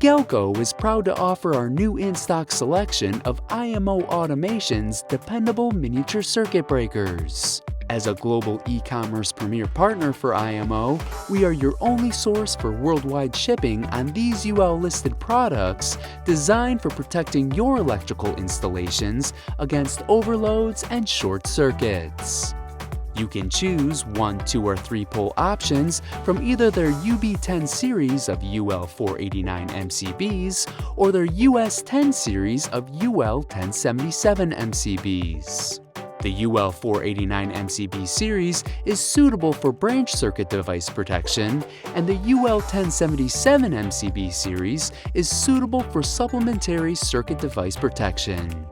Galco is proud to offer our new in-stock selection of IMO Automation's dependable miniature circuit breakers. As a global e-commerce premier partner for IMO, we are your only source for worldwide shipping on these UL-listed products designed for protecting your electrical installations against overloads and short circuits. You can choose 1, 2, or 3-pole options from either their UB10 Series of UL 489 MCBs or their US10 Series of UL 1077 MCBs. The UL 489 MCB series is suitable for branch circuit device protection, and the UL 1077 MCB series is suitable for supplementary circuit device protection.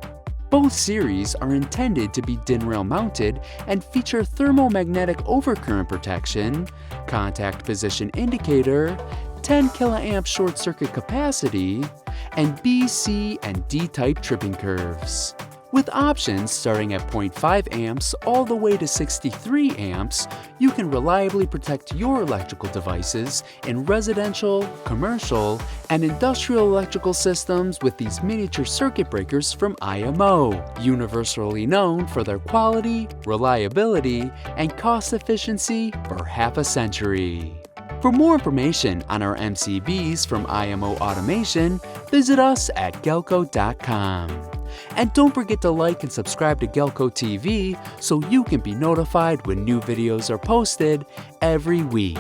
Both series are intended to be DIN rail mounted and feature Thermo-Magnetic overcurrent protection, contact position indicator, 10 kA short circuit capacity, and B, C, and D type tripping curves. With options starting at 0.5 amps all the way to 63 amps, you can reliably protect your electrical devices in residential, commercial, and industrial electrical systems with these miniature circuit breakers from IMO, universally known for their quality, reliability, and cost efficiency for half a century. For more information on our MCBs from IMO Automation, visit us at galco.com. And don't forget to like and subscribe to Galco TV so you can be notified when new videos are posted every week.